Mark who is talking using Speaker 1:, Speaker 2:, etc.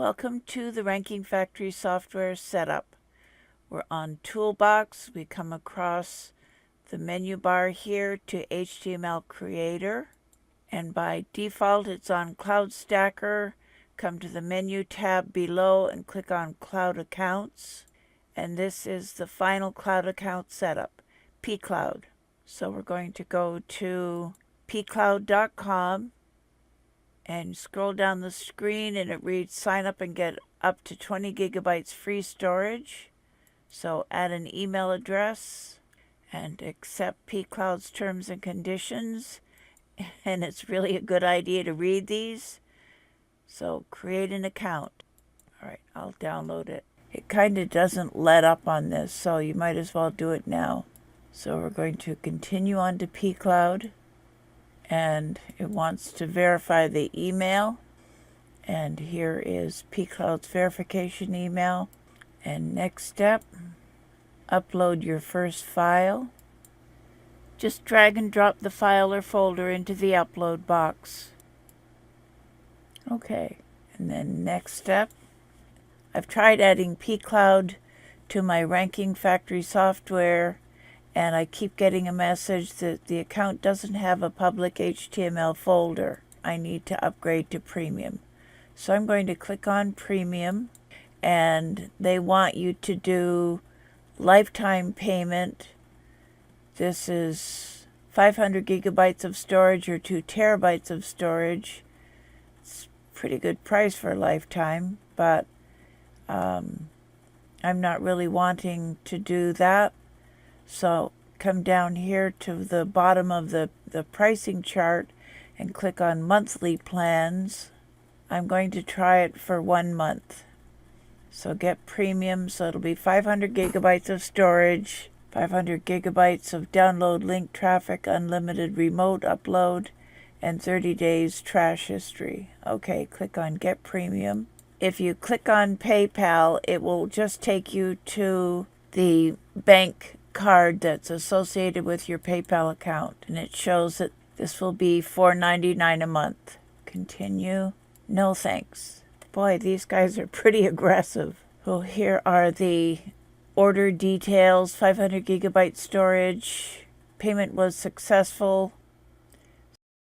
Speaker 1: Welcome to the Ranking Factory software setup. We're on Toolbox. We come across the menu bar here to HTML Creator. And by default, it's on Cloud Stacker. Come to the menu tab below and click on Cloud Accounts. And this is the final Cloud account setup, pCloud. So we're going to go to pCloud.com. and scroll down the screen and it reads sign up and get up to 20 gigabytes free storage. So add an email address and accept pCloud's terms and conditions. And it's really a good idea to read these. So create an account. All right, I'll download it. It kind of doesn't let up on this, so you might as well do it now. So we're going to continue on to pCloud. And it wants to verify the email. And here is pCloud's verification email. And next step, upload your first file. Just drag and drop the file or folder into the upload box. Okay, and then next step, I've tried adding pCloud to my Ranking Factory software, and I keep getting a message that the account doesn't have a public HTML folder. I need to upgrade to Premium. So I'm going to click on Premium, and they want you to do lifetime payment. This is 500 gigabytes of storage or 2 terabytes of storage. It's a pretty good price for a lifetime, but I'm not really wanting to do that. So come down here to the bottom of the pricing chart and click on monthly plans. I'm going to try it for 1 month. So get Premium, so it'll be 500 gigabytes of storage, 500 gigabytes of download link traffic, unlimited remote upload, and 30 days trash history. Okay, click on Get Premium. If you click on PayPal, it will just take you to the bank card that's associated with your PayPal account, and it shows that this will be $4.99 a month. Continue. No thanks. Boy, these guys are pretty aggressive. Well, here are the order details. 500 gigabyte storage. Payment was successful.